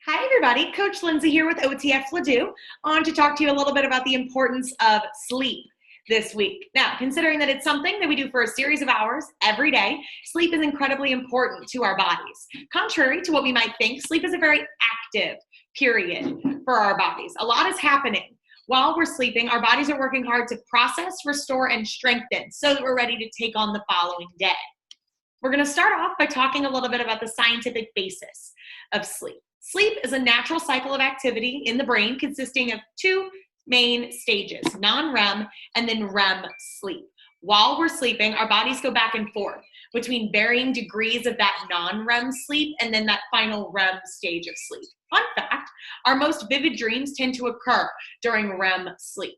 Hi, everybody. Coach Lindsey here with OTF Ladue, on to talk to you a little bit about the importance of sleep this week. Now, considering that it's something that we do for a series of hours every day, sleep is incredibly important to our bodies. Contrary to what we might think, sleep is a very active period for our bodies. A lot is happening. While we're sleeping, our bodies are working hard to process, restore, and strengthen so that we're ready to take on the following day. We're going to start off by talking a little bit about the scientific basis of sleep. Sleep is a natural cycle of activity in the brain consisting of two main stages, non-REM and then REM sleep. While we're sleeping, our bodies go back and forth between varying degrees of that non-REM sleep and then that final REM stage of sleep. Fun fact, our most vivid dreams tend to occur during REM sleep.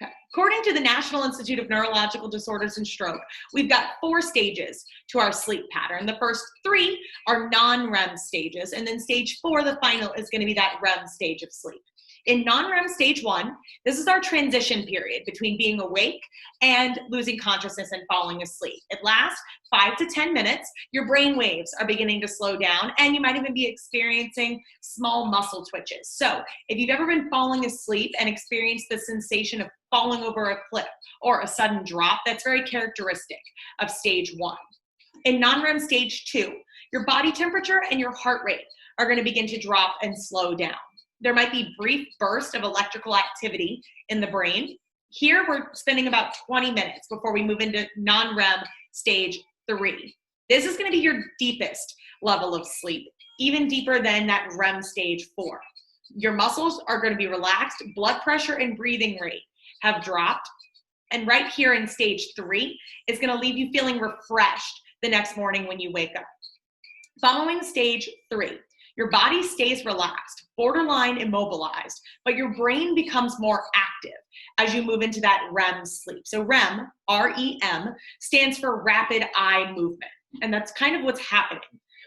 Okay. According to the National Institute of Neurological Disorders and Stroke, we've got 4 stages to our sleep pattern. The first 3 are non-REM stages, and then stage 4, the final, is going to be that REM stage of sleep. In non-REM stage 1, this is our transition period between being awake and losing consciousness and falling asleep. It lasts 5 to 10 minutes. Your brain waves are beginning to slow down, and you might even be experiencing small muscle twitches. So if you've ever been falling asleep and experienced the sensation of falling over a cliff or a sudden drop, that's very characteristic of stage 1. In non-REM stage 2, your body temperature and your heart rate are going to begin to drop and slow down. There might be brief bursts of electrical activity in the brain. Here, we're spending about 20 minutes before we move into non-REM stage 3. This is going to be your deepest level of sleep, even deeper than that REM stage 4. Your muscles are going to be relaxed, blood pressure and breathing rate have dropped, and right here in stage 3 is going to leave you feeling refreshed the next morning when you wake up. Following stage 3, your body stays relaxed, borderline immobilized, but your brain becomes more active as you move into that REM sleep. So REM, R-E-M, stands for rapid eye movement. And that's kind of what's happening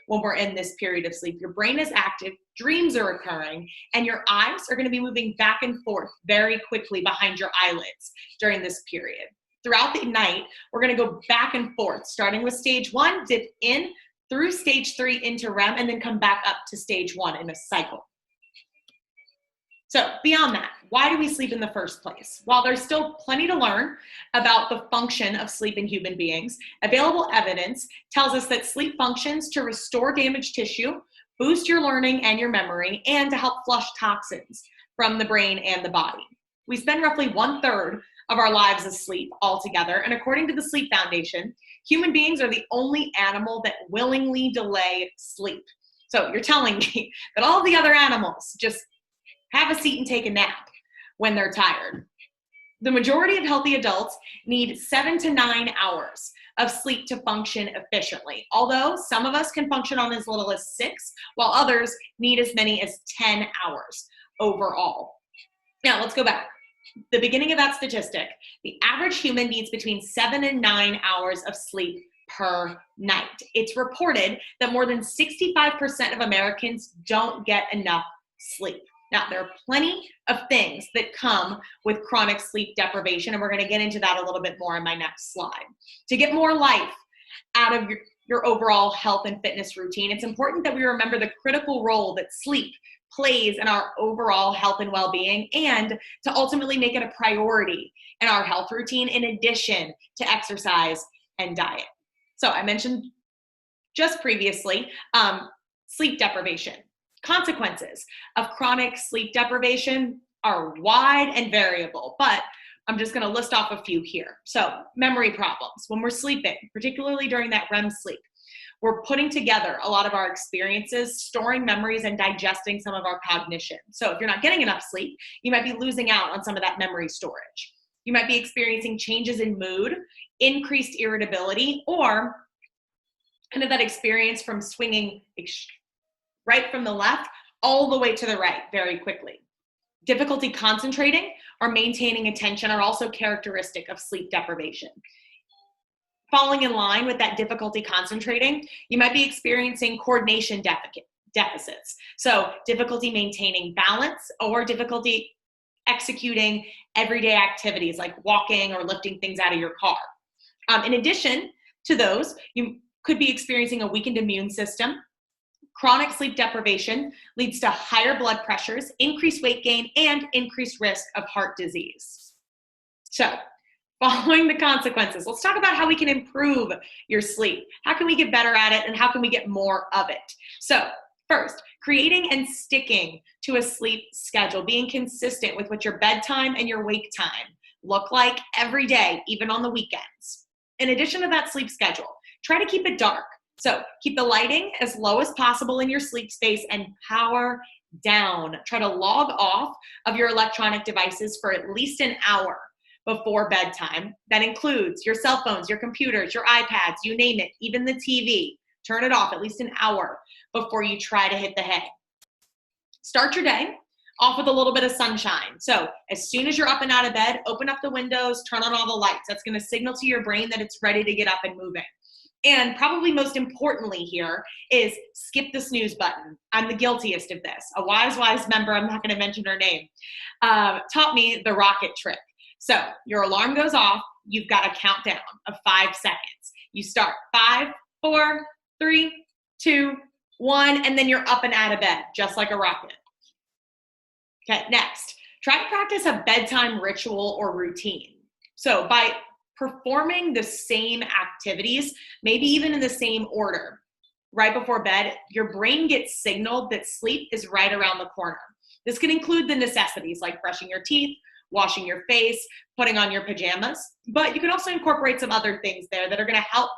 when we're in this period of sleep. Your brain is active, dreams are occurring, and your eyes are going to be moving back and forth very quickly behind your eyelids during this period. Throughout the night, we're going to go back and forth, starting with stage 1, dip in, through stage 3 into REM, and then come back up to stage 1 in a cycle. So beyond that, why do we sleep in the first place? While there's still plenty to learn about the function of sleep in human beings, available evidence tells us that sleep functions to restore damaged tissue, boost your learning and your memory, and to help flush toxins from the brain and the body. We spend roughly 1/3 of our lives asleep altogether, and according to the Sleep Foundation, human beings are the only animal that willingly delay sleep. So you're telling me that all the other animals just have a seat and take a nap when they're tired. The majority of healthy adults need 7 to 9 hours of sleep to function efficiently, although some of us can function on as little as 6, while others need as many as 10 hours overall. Now let's go back. The beginning of that statistic, the average human needs between 7 and 9 hours of sleep per night. It's reported that more than 65% of Americans don't get enough sleep. Now, there are plenty of things that come with chronic sleep deprivation, and we're going to get into that a little bit more in my next slide. To get more life out of your overall health and fitness routine, it's important that we remember the critical role that sleep plays in our overall health and well-being, and to ultimately make it a priority in our health routine in addition to exercise and diet. So I mentioned just previously sleep deprivation. Consequences of chronic sleep deprivation are wide and variable, but I'm just going to list off a few here. So memory problems. When we're sleeping, particularly during that REM sleep, we're putting together a lot of our experiences, storing memories, and digesting some of our cognition. So if you're not getting enough sleep, you might be losing out on some of that memory storage. You might be experiencing changes in mood, increased irritability, or kind of that experience from swinging right from the left all the way to the right very quickly. Difficulty concentrating or maintaining attention are also characteristic of sleep deprivation. Falling in line with that difficulty concentrating, you might be experiencing coordination deficits. So difficulty maintaining balance or difficulty executing everyday activities like walking or lifting things out of your car. In addition to those, you could be experiencing a weakened immune system, Chronic sleep deprivation leads to higher blood pressures, increased weight gain, and increased risk of heart disease. So, following the consequences, let's talk about how we can improve your sleep. How can we get better at it, and how can we get more of it? So, first, creating and sticking to a sleep schedule, being consistent with what your bedtime and your wake time look like every day, even on the weekends. In addition to that sleep schedule, try to keep it dark. So keep the lighting as low as possible in your sleep space and power down. Try to log off of your electronic devices for at least an hour before bedtime. That includes your cell phones, your computers, your iPads, you name it, even the TV. Turn it off at least an hour before you try to hit the hay. Start your day off with a little bit of sunshine. So as soon as you're up and out of bed, open up the windows, turn on all the lights. That's going to signal to your brain that it's ready to get up and moving. And probably most importantly here is skip the snooze button. I'm the guiltiest of this. A wise member, I'm not going to mention her name, taught me the rocket trick. So your alarm goes off. You've got a countdown of 5 seconds. You start 5, 4, 3, 2, 1, and then you're up and out of bed, just like a rocket. Okay, next, try to practice a bedtime ritual or routine. So by performing the same activities, maybe even in the same order, right before bed, your brain gets signaled that sleep is right around the corner. This can include the necessities like brushing your teeth, washing your face, putting on your pajamas, but you can also incorporate some other things there that are going to help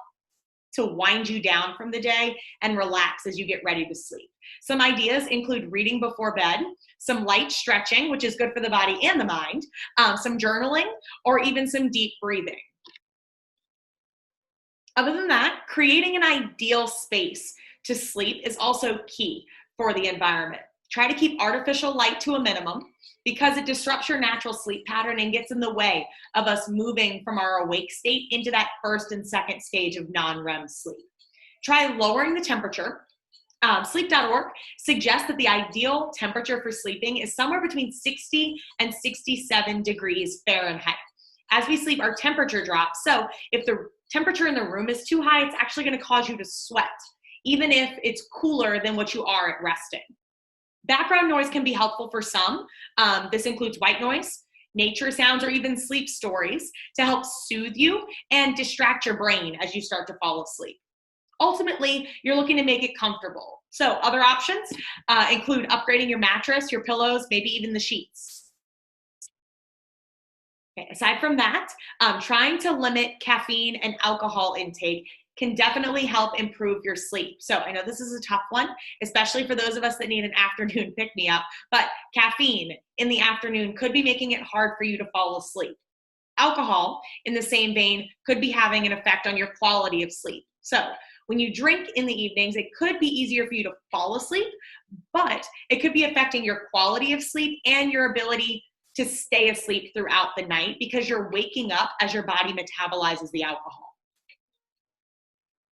to wind you down from the day and relax as you get ready to sleep. Some ideas include reading before bed, some light stretching, which is good for the body and the mind, some journaling, or even some deep breathing. Other than that, creating an ideal space to sleep is also key for the environment. Try to keep artificial light to a minimum because it disrupts your natural sleep pattern and gets in the way of us moving from our awake state into that first and second stage of non-REM sleep. Try lowering the temperature. Sleep.org suggests that the ideal temperature for sleeping is somewhere between 60 and 67 degrees Fahrenheit. As we sleep, our temperature drops. So if the temperature in the room is too high, it's actually going to cause you to sweat, even if it's cooler than what you are at resting. Background noise can be helpful for some. This includes white noise, nature sounds, or even sleep stories to help soothe you and distract your brain as you start to fall asleep. Ultimately, you're looking to make it comfortable. So other options include upgrading your mattress, your pillows, maybe even the sheets. Okay, aside from that, trying to limit caffeine and alcohol intake can definitely help improve your sleep. So I know this is a tough one, especially for those of us that need an afternoon pick-me-up, but caffeine in the afternoon could be making it hard for you to fall asleep. Alcohol, in the same vein, could be having an effect on your quality of sleep. So when you drink in the evenings, it could be easier for you to fall asleep, but it could be affecting your quality of sleep and your ability to stay asleep throughout the night because you're waking up as your body metabolizes the alcohol.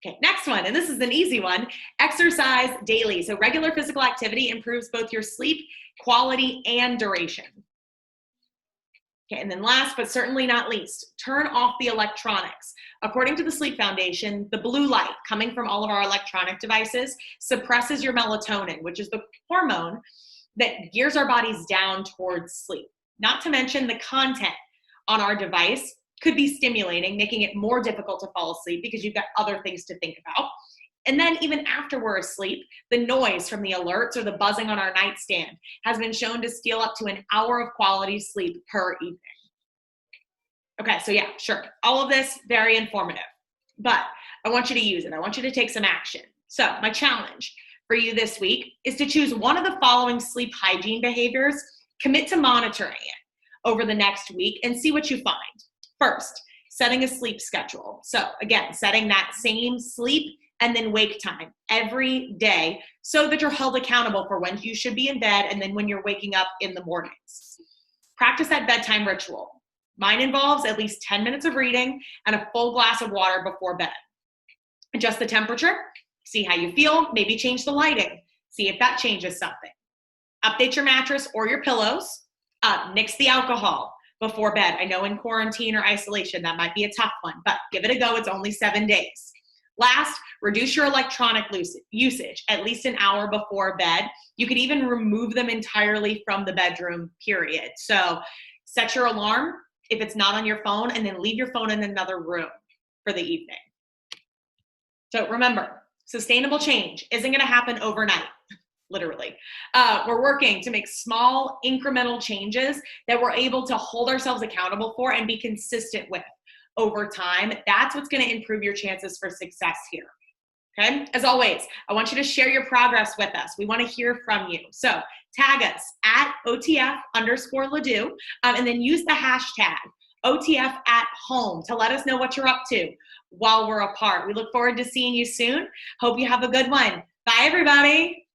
Okay, next one, and this is an easy one, exercise daily. So regular physical activity improves both your sleep quality and duration. Okay, and then last but certainly not least, turn off the electronics. According to the Sleep Foundation, the blue light coming from all of our electronic devices suppresses your melatonin, which is the hormone that gears our bodies down towards sleep. Not to mention the content on our device could be stimulating, making it more difficult to fall asleep because you've got other things to think about. And then even after we're asleep, the noise from the alerts or the buzzing on our nightstand has been shown to steal up to an hour of quality sleep per evening. Okay, so yeah, sure. All of this, very informative, but I want you to use it. I want you to take some action. So my challenge for you this week is to choose one of the following sleep hygiene behaviors, commit to monitoring it over the next week and see what you find. First, setting a sleep schedule. So again, setting that same sleep and then wake time every day so that you're held accountable for when you should be in bed and then when you're waking up in the mornings. Practice that bedtime ritual. Mine involves at least 10 minutes of reading and a full glass of water before bed. Adjust the temperature, see how you feel, maybe change the lighting, see if that changes something. Update your mattress or your pillows, nix the alcohol before bed. I know in quarantine or isolation that might be a tough one, but give it a go. It's only 7 days. Last, reduce your electronic usage, at least an hour before bed. You could even remove them entirely from the bedroom, period. So set your alarm if it's not on your phone, and then leave your phone in another room for the evening. So remember, sustainable change isn't going to happen overnight. Literally. We're working to make small incremental changes that we're able to hold ourselves accountable for and be consistent with over time. That's what's going to improve your chances for success here. Okay. As always, I want you to share your progress with us. We want to hear from you. So tag us at OTF_Ledoux, and then use the hashtag OTF@home to let us know what you're up to while we're apart. We look forward to seeing you soon. Hope you have a good one. Bye, everybody.